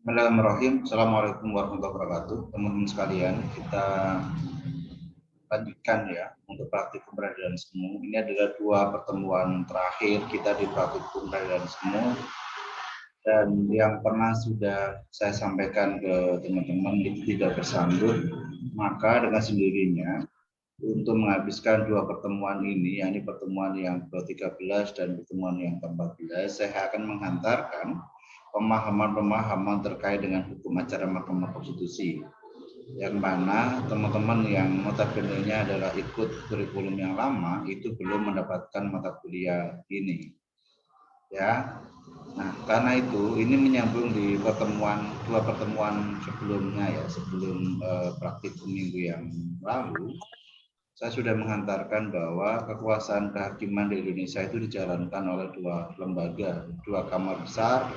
Bismillahirrahmanirrahim. Assalamualaikum warahmatullahi wabarakatuh. Teman-teman sekalian, kita lanjutkan ya untuk praktik pembelajaran semu. Ini adalah dua pertemuan terakhir kita di praktik pembelajaran semu. Dan yang pernah sudah saya sampaikan ke teman-teman itu tidak bersambut, maka dengan sendirinya untuk menghabiskan dua pertemuan ini, yakni pertemuan yang ke-13 dan pertemuan yang ke-14, saya akan menghantarkan pemahaman-pemahaman terkait dengan hukum acara Mahkamah Konstitusi, yang mana teman-teman yang notabene-nya adalah ikut kurikulum yang lama itu belum mendapatkan mata kuliah ini. Ya, nah karena itu ini menyambung di dua pertemuan sebelumnya ya, sebelum praktikum minggu yang lalu. Saya sudah menghantarkan bahwa kekuasaan kehakiman di Indonesia itu dijalankan oleh dua lembaga, dua kamar besar.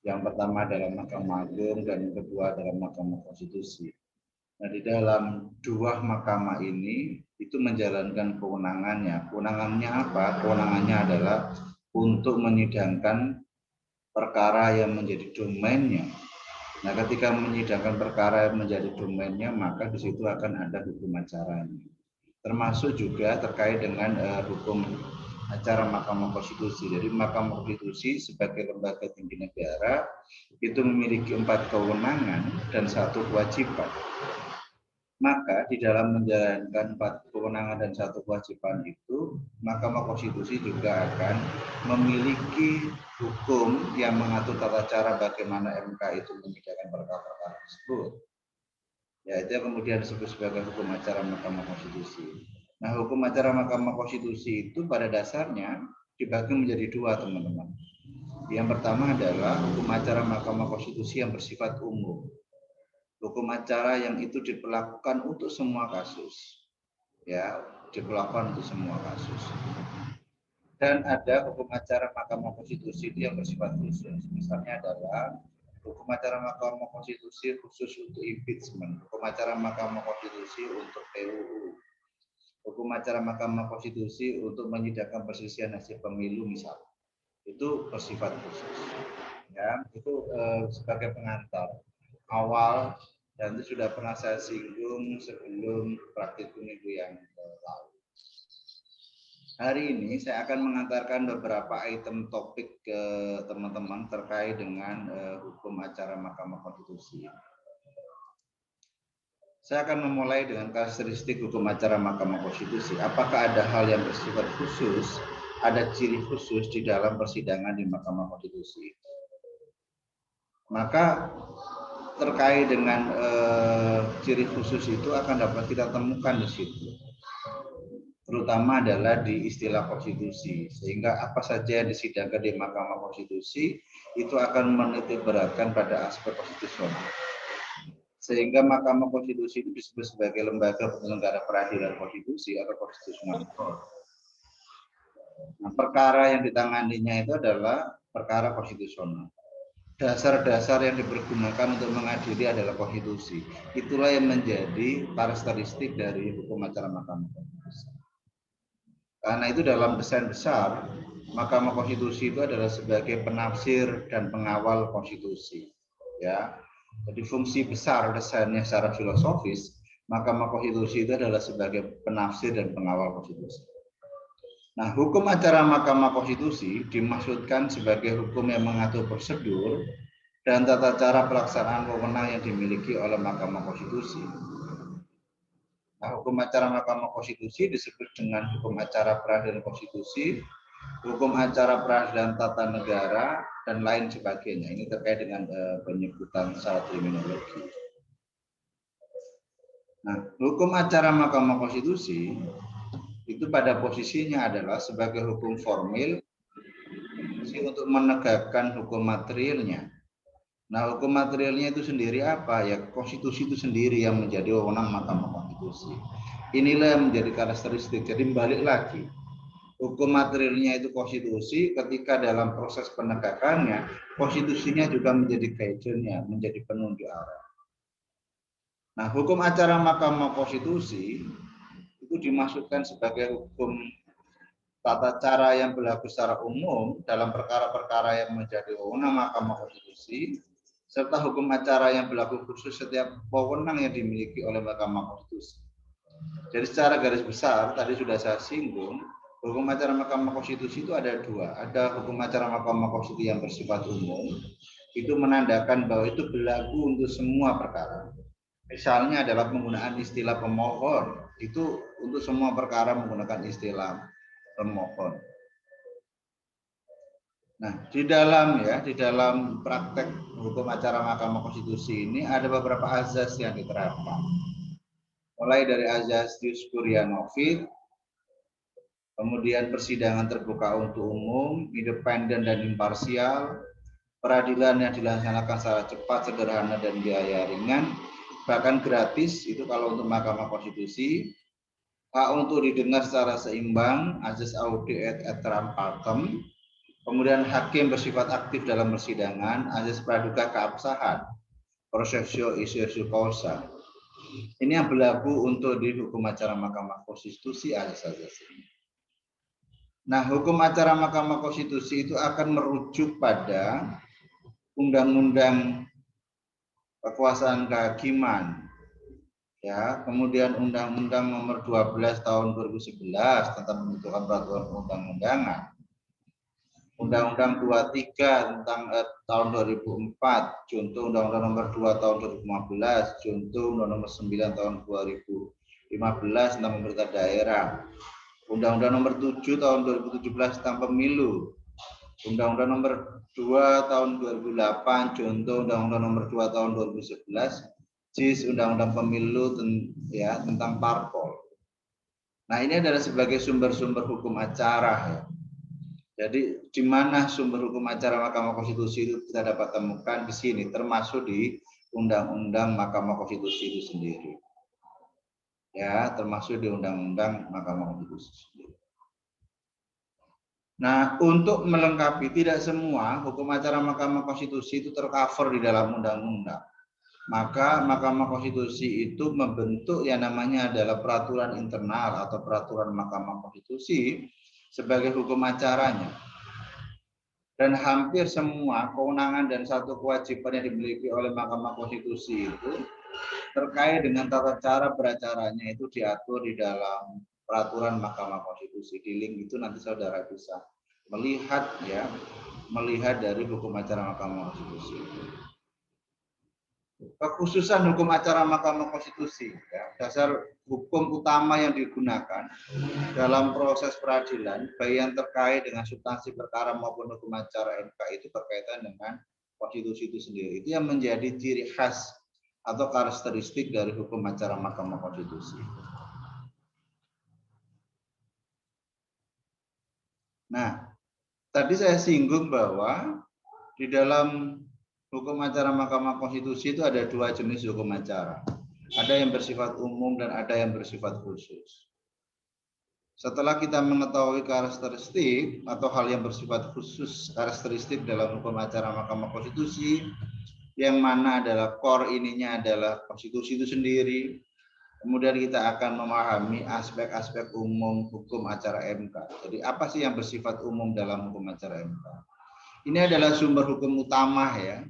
Yang pertama adalah Mahkamah Agung dan yang kedua adalah Mahkamah Konstitusi. Nah, di dalam dua mahkamah ini itu menjalankan kewenangannya. Kewenangannya apa? Kewenangannya adalah untuk menyidangkan perkara yang menjadi domainnya. Nah, ketika menyidangkan perkara yang menjadi domainnya, maka di situ akan ada hukum acaranya. Termasuk juga terkait dengan hukum acara Mahkamah Konstitusi. Jadi Mahkamah Konstitusi sebagai lembaga tinggi negara itu memiliki 4 kewenangan dan 1 kewajiban. Maka di dalam menjalankan 4 kewenangan dan 1 kewajiban itu, Mahkamah Konstitusi juga akan memiliki hukum yang mengatur tata cara bagaimana MK itu menyidangkan perkara-perkara tersebut. Ya, itu yang kemudian disebut sebagai hukum acara Mahkamah Konstitusi. Nah, hukum acara Mahkamah Konstitusi itu pada dasarnya dibagi menjadi dua, teman-teman. Yang pertama adalah hukum acara Mahkamah Konstitusi yang bersifat umum. Hukum acara yang itu diperlakukan untuk semua kasus. Ya, diperlakukan untuk semua kasus. Dan ada hukum acara Mahkamah Konstitusi yang bersifat khusus. Misalnya adalah hukum acara Mahkamah Konstitusi khusus untuk impeachment, hukum acara Mahkamah Konstitusi untuk PUU, hukum acara Mahkamah Konstitusi untuk menyidangkan perselisihan hasil pemilu misalnya, itu bersifat khusus. Ya, itu sebagai pengantar awal dan itu sudah pernah saya singgung sebelum praktikum minggu yang lalu. Hari ini saya akan mengantarkan beberapa item topik ke teman-teman terkait dengan hukum acara Mahkamah Konstitusi. Saya akan memulai dengan karakteristik hukum acara Mahkamah Konstitusi. Apakah ada hal yang bersifat khusus, ada ciri khusus di dalam persidangan di Mahkamah Konstitusi? Maka terkait dengan ciri khusus itu akan dapat kita temukan di situ. Terutama adalah di istilah konstitusi, sehingga apa saja yang disidangkan di Mahkamah Konstitusi itu akan menitik beratkan pada aspek konstitusional. Sehingga Mahkamah Konstitusi itu disebut sebagai lembaga penyelenggara peradilan konstitusi atau constitutional court. Nah, perkara yang ditanganinya itu adalah perkara konstitusional. Dasar-dasar yang dipergunakan untuk mengadili adalah konstitusi. Itulah yang menjadi karakteristik dari hukum acara Mahkamah Konstitusi. Karena itu dalam desain besar, Mahkamah Konstitusi itu adalah sebagai penafsir dan pengawal konstitusi. Ya, jadi fungsi besar desainnya secara filosofis, Mahkamah Konstitusi itu adalah sebagai penafsir dan pengawal konstitusi. Nah, hukum acara Mahkamah Konstitusi dimaksudkan sebagai hukum yang mengatur prosedur dan tata cara pelaksanaan wewenang yang dimiliki oleh Mahkamah Konstitusi. Nah, hukum acara Mahkamah Konstitusi disebut dengan hukum acara peradilan konstitusi, hukum acara peradilan tata negara, dan lain sebagainya. Ini terkait dengan penyebutan secara terminologi. Nah, hukum acara Mahkamah Konstitusi itu pada posisinya adalah sebagai hukum formil untuk menegakkan hukum materialnya. Nah, hukum materialnya itu sendiri apa? Ya, konstitusi itu sendiri yang menjadi wewenang Mahkamah Konstitusi. Inilah yang menjadi karakteristik. Jadi balik lagi, hukum materialnya itu konstitusi, ketika dalam proses penegakannya, konstitusinya juga menjadi guidance-nya, menjadi penunjuk arah. Nah, hukum acara Mahkamah Konstitusi itu dimaksudkan sebagai hukum tata cara yang berlaku secara umum dalam perkara-perkara yang menjadi wewenang Mahkamah Konstitusi, serta hukum acara yang berlaku khusus setiap wewenang yang dimiliki oleh Mahkamah Konstitusi. Jadi secara garis besar tadi sudah saya singgung, hukum acara Mahkamah Konstitusi itu ada dua. Ada hukum acara Mahkamah Konstitusi yang bersifat umum, itu menandakan bahwa itu berlaku untuk semua perkara. Misalnya adalah penggunaan istilah pemohon, itu untuk semua perkara menggunakan istilah pemohon. Nah, di dalam praktek hukum acara Mahkamah Konstitusi ini ada beberapa azas yang diterapkan. Mulai dari azas jus curia novit, kemudian persidangan terbuka untuk umum, independen dan imparsial, peradilan yang dilaksanakan secara cepat, sederhana dan biaya ringan, bahkan gratis itu kalau untuk Mahkamah Konstitusi, hak untuk didengar secara seimbang, azas audi et aeternam partem, kemudian hakim bersifat aktif dalam persidangan, azas praduga keabsahan, prosesio issue causa. Ini yang berlaku untuk di hukum acara Mahkamah Konstitusi azas-azas ini. Nah, hukum acara Mahkamah Konstitusi itu akan merujuk pada Undang-Undang Kekuasaan Kehakiman, ya, kemudian Undang-Undang Nomor 12 Tahun 2011 tentang pembentukan peraturan perundang-undangan, Undang-Undang 23 tentang tahun 2004, contoh Undang-Undang Nomor 2 Tahun 2015, contoh Undang-Undang Nomor 9 Tahun 2015 tentang pemerintah daerah, Undang-Undang Nomor 7 Tahun 2017 tentang pemilu, Undang-Undang Nomor 2 Tahun 2008, contoh Undang-Undang Nomor 2 Tahun 2011, JIS Undang-Undang Pemilu tentang parpol. Nah, ini adalah sebagai sumber-sumber hukum acara ya. Jadi di mana sumber hukum acara Mahkamah Konstitusi itu kita dapat temukan di sini, termasuk di Undang-Undang Mahkamah Konstitusi itu sendiri. Ya, termasuk di Undang-Undang Mahkamah Konstitusi sendiri. Nah, untuk melengkapi, tidak semua hukum acara Mahkamah Konstitusi itu tercover di dalam undang-undang. Maka Mahkamah Konstitusi itu membentuk yang namanya adalah peraturan internal atau peraturan Mahkamah Konstitusi sebagai hukum acaranya. Dan hampir semua kewenangan dan satu kewajiban yang dimiliki oleh Mahkamah Konstitusi itu terkait dengan tata cara beracaranya itu diatur di dalam peraturan Mahkamah Konstitusi. Di link itu nanti saudara bisa melihat dari hukum acara Mahkamah Konstitusi. Kekhususan hukum acara Mahkamah Konstitusi, ya, dasar hukum utama yang digunakan dalam proses peradilan, baik yang terkait dengan substansi perkara maupun hukum acara MK itu berkaitan dengan konstitusi itu sendiri. Itu yang menjadi ciri khas atau karakteristik dari hukum acara Mahkamah Konstitusi. Nah, tadi saya singgung bahwa di dalam hukum acara Mahkamah Konstitusi itu ada dua jenis hukum acara. Ada yang bersifat umum dan ada yang bersifat khusus. Setelah kita mengetahui karakteristik atau hal yang bersifat khusus karakteristik dalam hukum acara Mahkamah Konstitusi, yang mana adalah core ininya adalah konstitusi itu sendiri, kemudian kita akan memahami aspek-aspek umum hukum acara MK. Jadi apa sih yang bersifat umum dalam hukum acara MK? Ini adalah sumber hukum utama ya.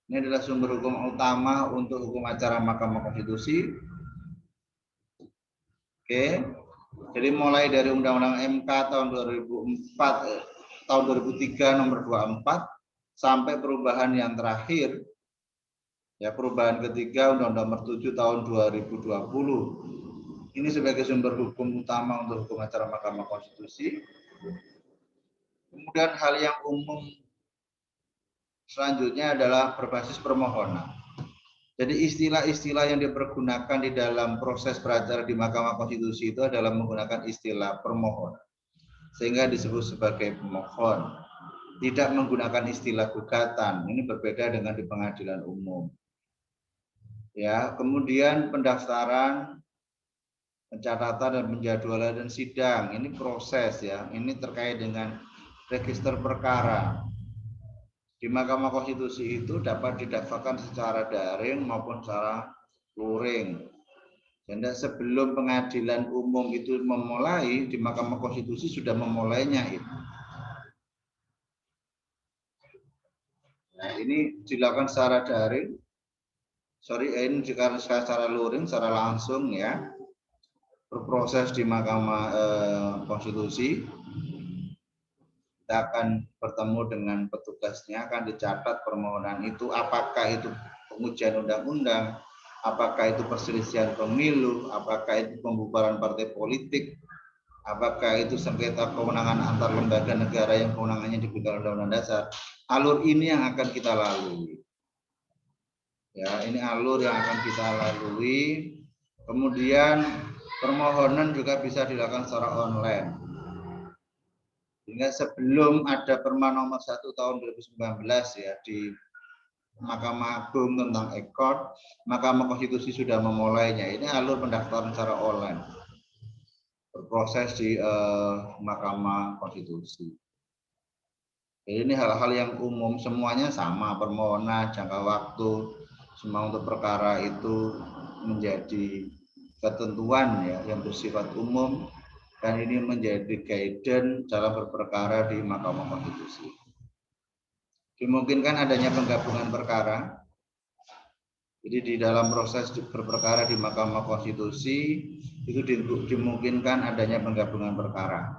Ini adalah sumber hukum utama untuk hukum acara Mahkamah Konstitusi. Oke. Jadi mulai dari Undang-Undang MK tahun 2003 nomor 24 sampai perubahan yang terakhir ya, perubahan ketiga Undang-Undang nomor 7 tahun 2020. Ini sebagai sumber hukum utama untuk hukum acara Mahkamah Konstitusi. Kemudian hal yang umum selanjutnya adalah berbasis permohonan. Jadi istilah-istilah yang dipergunakan di dalam proses beracara di Mahkamah Konstitusi itu adalah menggunakan istilah permohon, sehingga disebut sebagai pemohon. Tidak menggunakan istilah gugatan. Ini berbeda dengan di pengadilan umum. Ya, kemudian pendaftaran, pencatatan dan penjadwalan dan sidang. Ini proses ya. Ini terkait dengan register perkara. Di Mahkamah Konstitusi itu dapat didaftarkan secara daring maupun secara luring. Dan sebelum pengadilan umum itu memulai, di Mahkamah Konstitusi sudah memulainya itu. Nah, ini dilakukan secara daring. Ini jika secara luring, secara langsung ya, berproses di Mahkamah Konstitusi. Kita akan bertemu dengan petugasnya, akan dicatat permohonan itu, apakah itu pengujian undang-undang, apakah itu perselisihan pemilu, apakah itu pembubaran partai politik, apakah itu sengketa kewenangan antar lembaga negara yang kewenangannya diberikan Undang-Undang Dasar. Alur ini yang akan kita lalui. Ya, ini alur yang akan kita lalui. Kemudian permohonan juga bisa dilakukan secara online. Sehingga sebelum ada Perma nomor 1 tahun 2019 ya di Mahkamah Agung tentang EKOD, Mahkamah Konstitusi sudah memulainya. Ini alur pendaftaran secara online. Berproses di Mahkamah Konstitusi. Jadi ini hal-hal yang umum, semuanya sama, permohonan, jangka waktu, semua untuk perkara itu menjadi ketentuan ya yang bersifat umum. Dan ini menjadi guidance dalam berperkara di Mahkamah Konstitusi. Dimungkinkan adanya penggabungan perkara. Jadi di dalam proses berperkara di Mahkamah Konstitusi itu dimungkinkan adanya penggabungan perkara.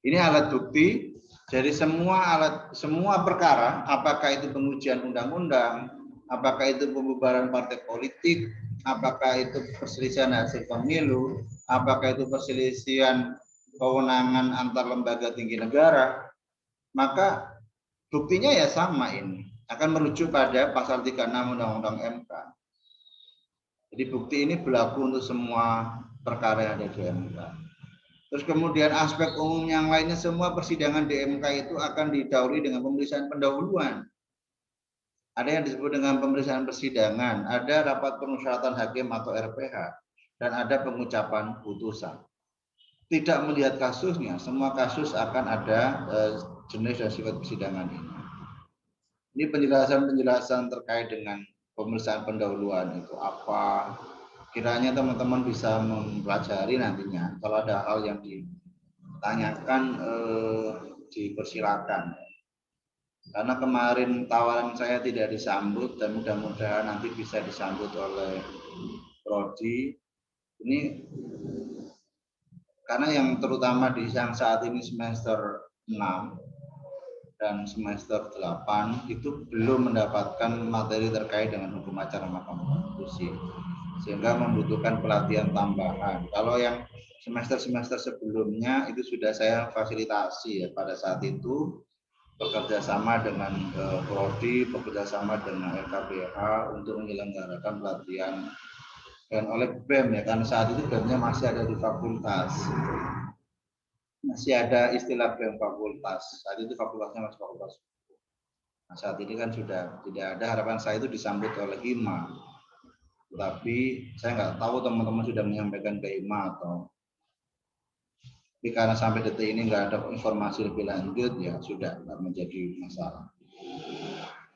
Ini alat bukti. Jadi semua perkara, apakah itu pengujian undang-undang, apakah itu pembubaran partai politik, apakah itu perselisihan hasil pemilu, apakah itu perselisihan kewenangan antar lembaga tinggi negara, maka buktinya ya sama ini. Akan merujuk pada pasal 36 Undang-Undang MK. Jadi bukti ini berlaku untuk semua perkara yang ada di MK. Terus kemudian aspek umum yang lainnya, semua persidangan di MK itu akan didahului dengan pemeriksaan pendahuluan. Ada yang disebut dengan pemeriksaan persidangan, ada rapat permusyawaratan hakim atau RPH, dan ada pengucapan putusan. Tidak melihat kasusnya, semua kasus akan ada jenis dan sifat persidangan ini. Ini penjelasan-penjelasan terkait dengan pemeriksaan pendahuluan itu apa. Kiranya teman-teman bisa mempelajari nantinya. Kalau ada hal yang ditanyakan, dipersilakan. Karena kemarin tawaran saya tidak disambut dan mudah-mudahan nanti bisa disambut oleh Prodi. Ini karena yang terutama di yang saat ini semester 6 dan semester 8 itu belum mendapatkan materi terkait dengan hukum acara Mahkamah Konstitusi, sehingga membutuhkan pelatihan tambahan. Kalau yang semester-semester sebelumnya itu sudah saya fasilitasi ya, pada saat itu bekerja sama dengan Prodi, bekerja sama dengan LKPH untuk menyelenggarakan pelatihan dan oleh BEM ya, karena saat itu BEM-nya masih ada di fakultas. Masih ada istilah BEM fakultas. Saat itu fakultasnya masih fakultas. Nah, saat ini kan sudah tidak ada. Harapan saya itu disambut oleh HIMA. Tapi saya nggak tahu teman-teman sudah menyampaikan ke HIMA atau. Tapi karena sampai detik ini nggak ada informasi lebih lanjut, ya sudah nggak menjadi masalah.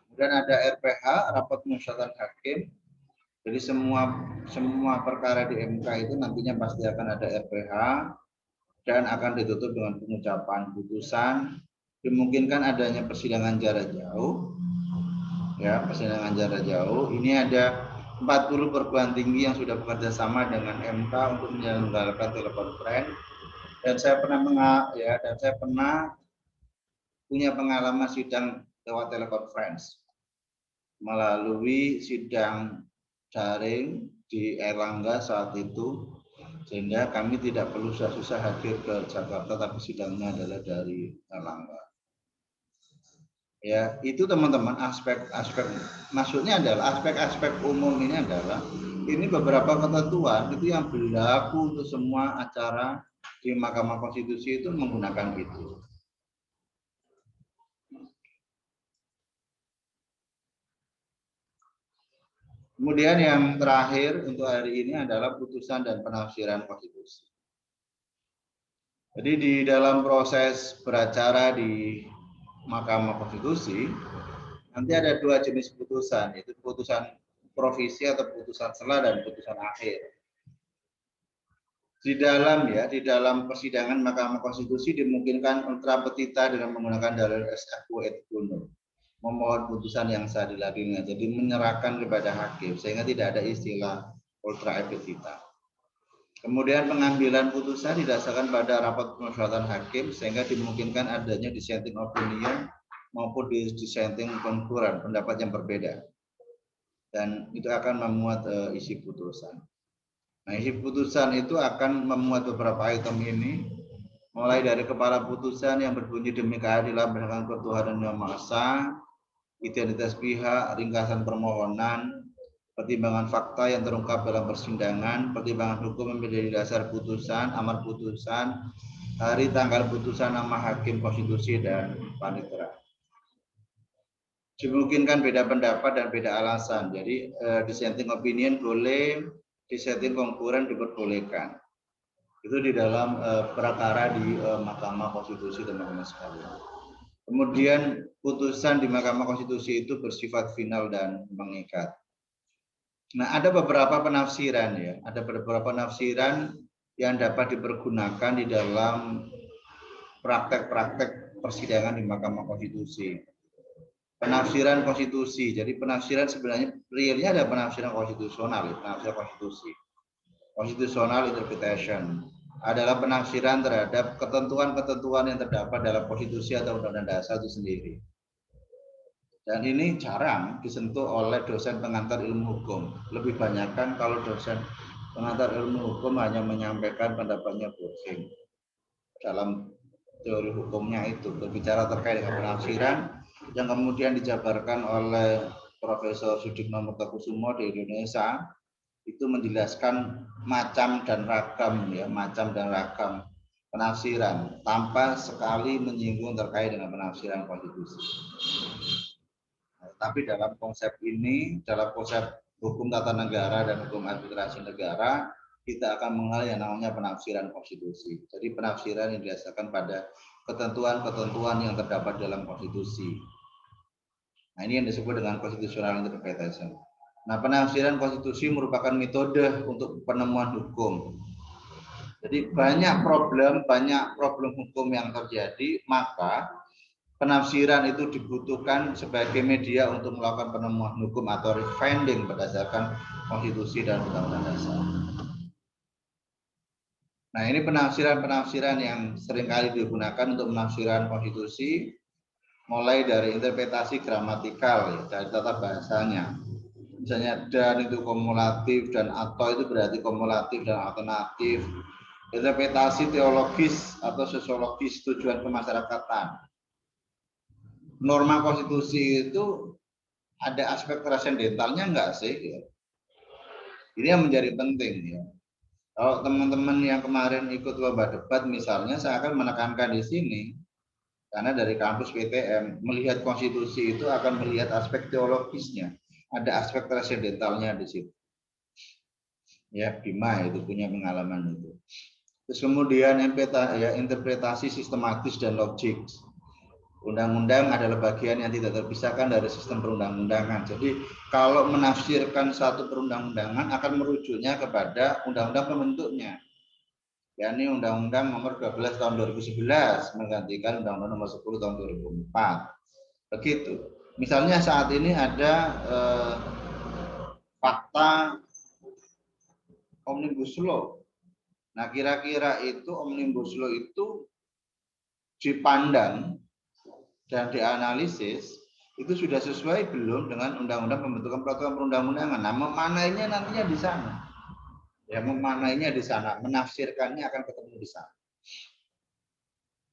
Kemudian ada RPH, rapat permusyawaratan hakim. Jadi semua perkara di MK itu nantinya pasti akan ada RPH dan akan ditutup dengan pengucapan putusan. Dimungkinkan adanya persidangan jarak jauh, ya persidangan jarak jauh. Ini ada 40 perguruan tinggi yang sudah bekerja sama dengan MK untuk menyelenggarakan telekonferensi. Dan saya pernah punya pengalaman sidang lewat telekonferensi melalui sidang daring di Erlangga saat itu, sehingga kami tidak perlu susah-susah hadir ke Jakarta, tapi sidangnya adalah dari Erlangga. Ya, itu teman-teman aspek-aspek, maksudnya adalah aspek-aspek umum ini adalah ini beberapa ketentuan itu yang berlaku untuk semua acara di Mahkamah Konstitusi itu menggunakan itu. Kemudian yang terakhir untuk hari ini adalah putusan dan penafsiran konstitusi. Jadi di dalam proses beracara di Mahkamah Konstitusi nanti ada dua jenis putusan, yaitu putusan provisi atau putusan sela dan putusan akhir. Di dalam persidangan Mahkamah Konstitusi dimungkinkan ultra petita dengan menggunakan dalil SFQ et Kuno. memohon putusan yang sah di ladangnya. Jadi menyerahkan kepada hakim sehingga tidak ada istilah ultra efek vita. Kemudian pengambilan putusan didasarkan pada rapat permusyawaratan hakim sehingga dimungkinkan adanya dissenting opinion maupun dissenting concurrent, pendapat yang berbeda. Dan itu akan memuat isi putusan. Nah, isi putusan itu akan memuat beberapa item ini, mulai dari kepala putusan yang berbunyi demi keadilan berdasarkan ketuhanan yang Maha Esa, identitas pihak, ringkasan permohonan, pertimbangan fakta yang terungkap dalam persidangan, pertimbangan hukum yang menjadi dasar putusan, amar putusan, hari tanggal putusan, nama hakim konstitusi dan panitera. Dimungkinkan beda pendapat dan beda alasan. Jadi dissenting opinion boleh, dissenting concurrent diperbolehkan. Itu di dalam perkara di Mahkamah Konstitusi, teman-teman sekalian. Kemudian putusan di Mahkamah Konstitusi itu bersifat final dan mengikat. Nah, ada beberapa penafsiran ya, ada beberapa penafsiran yang dapat dipergunakan di dalam praktek-praktek persidangan di Mahkamah Konstitusi. Penafsiran konstitusi. Jadi penafsiran sebenarnya realnya ada penafsiran konstitusional, penafsiran konstitusi. Constitutional interpretation adalah penafsiran terhadap ketentuan-ketentuan yang terdapat dalam konstitusi atau undang-undang dasar itu sendiri. Dan ini jarang disentuh oleh dosen pengantar ilmu hukum. Lebih banyak kan kalau dosen pengantar ilmu hukum hanya menyampaikan pendapatnya briefing dalam teori hukumnya itu, berbicara terkait dengan penafsiran yang kemudian dijabarkan oleh Profesor Sudikno Murtakusumo di Indonesia, itu menjelaskan macam dan ragam ya, macam dan ragam penafsiran tanpa sekali menyinggung terkait dengan penafsiran konstitusi. Nah, tapi dalam konsep ini, dalam konsep hukum tata negara dan hukum administrasi negara, kita akan mengenal yang namanya penafsiran konstitusi. Jadi penafsiran yang didasarkan pada ketentuan-ketentuan yang terdapat dalam konstitusi. Nah, ini yang disebut dengan constitutional interpretation. Nah, penafsiran konstitusi merupakan metode untuk penemuan hukum. Jadi banyak problem hukum yang terjadi, maka penafsiran itu dibutuhkan sebagai media untuk melakukan penemuan hukum atau refining berdasarkan konstitusi dan undang-undang dasar. Nah, ini penafsiran-penafsiran yang seringkali digunakan untuk penafsiran konstitusi, mulai dari interpretasi gramatikal, ya, dari tata bahasanya. Misalnya dan itu kumulatif dan atau itu berarti kumulatif dan alternatif. Interpretasi teologis atau sosiologis tujuan kemasyarakatan. Norma konstitusi itu ada aspek transendentalnya enggak sih? Ini yang menjadi penting ya. Kalau teman-teman yang kemarin ikut lomba debat misalnya, saya akan menekankan di sini, karena dari kampus PTM melihat konstitusi itu akan melihat aspek teologisnya, ada aspek transendentalnya di situ. Ya, Bima itu punya pengalaman itu. Terus kemudian interpretasi sistematis dan logik. Undang-undang adalah bagian yang tidak terpisahkan dari sistem perundang-undangan. Jadi kalau menafsirkan satu perundang-undangan akan merujuknya kepada undang-undang pembentuknya. Yakni Undang-Undang Nomor 12 Tahun 2011 menggantikan Undang-Undang Nomor 10 Tahun 2004. Begitu. Misalnya saat ini ada fakta Omnibus Law. Nah, kira-kira itu Omnibus Law itu dipandang dan dianalisis itu sudah sesuai belum dengan undang-undang pembentukan peraturan perundang-undangan. Nah, memanainya nantinya di sana. Ya, memanainya di sana, menafsirkannya akan ketemu di sana.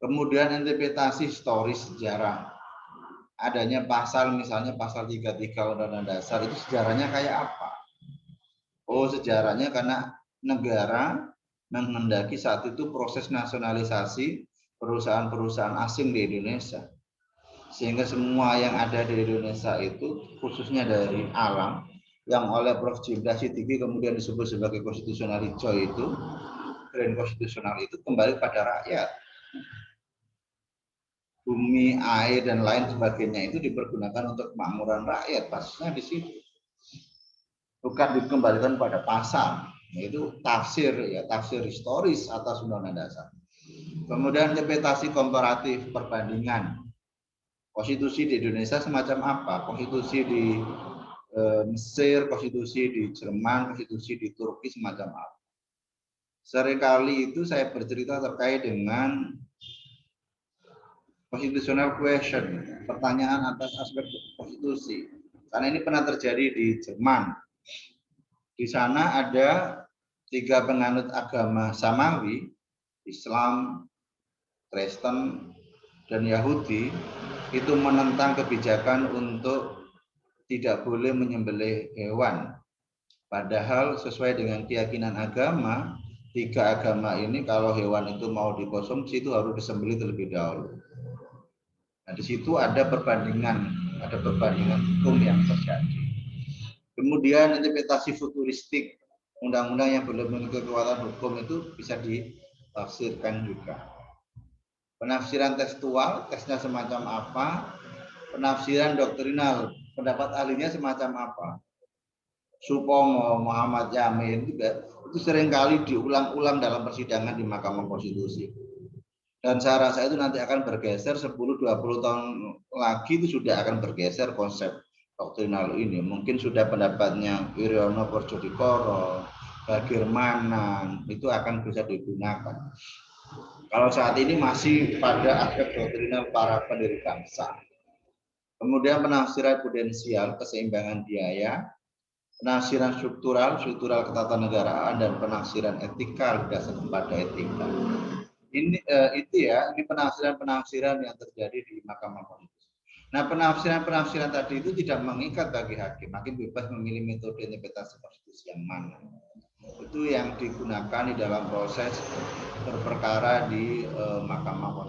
Kemudian interpretasi historis sejarah. Adanya pasal misalnya pasal 33 Undang-Undang Dasar itu sejarahnya kayak apa? Oh, sejarahnya karena negara menghendaki saat itu proses nasionalisasi perusahaan-perusahaan asing di Indonesia. Sehingga semua yang ada di Indonesia itu khususnya dari alam yang oleh Prof. Jimda Sidiki kemudian disebut sebagai konstitusional hijau itu, grand konstitusional itu kembali pada rakyat. Bumi, air dan lain sebagainya itu dipergunakan untuk kemakmuran rakyat, pasnya di situ. Bukan dikembalikan pada pasal, yaitu tafsir ya, tafsir historis atas Undang-Undang Dasar. Kemudian interpretasi komparatif perbandingan. Konstitusi di Indonesia semacam apa? Konstitusi di Mesir, konstitusi di Jerman, konstitusi di Turki semacam apa? Seringkali itu saya bercerita terkait dengan constitutional question, pertanyaan atas aspek konstitusi. Karena ini pernah terjadi di Jerman. Di sana ada 3 penganut agama Samawi, Islam, Kristen, dan Yahudi, itu menentang kebijakan untuk tidak boleh menyembelih hewan. Padahal sesuai dengan keyakinan agama, 3 agama ini kalau hewan itu mau dikonsumsi itu harus disembelih terlebih dahulu. Nah, di situ ada perbandingan hukum yang terjadi. Kemudian interpretasi futuristik, undang-undang yang belum memiliki kekuatan hukum itu bisa ditafsirkan juga. Penafsiran tekstual, teksnya semacam apa? Penafsiran doktrinal, pendapat ahlinya semacam apa? Supomo, Muhammad Yamin itu seringkali diulang-ulang dalam persidangan di Mahkamah Konstitusi. Dan saya rasa itu nanti akan bergeser 10-20 tahun lagi, itu sudah akan bergeser konsep doktrinal ini. Mungkin sudah pendapatnya Wiryono Porjodikoro, bagaimana itu akan bisa digunakan. Kalau saat ini masih pada aspek doktrinal para pendiri bangsa. Kemudian penafsiran prudensial, keseimbangan biaya, penafsiran struktural ketatanegaraan, dan penafsiran etika berdasarkan pada etika. Ini penafsiran yang terjadi di Mahkamah Konstitusi. Nah, penafsiran tadi itu tidak mengikat bagi hakim. Hakim bebas memilih metode interpretasi konstitusi yang mana. Itu yang digunakan di dalam proses berperkara di Mahkamah Konstitusi.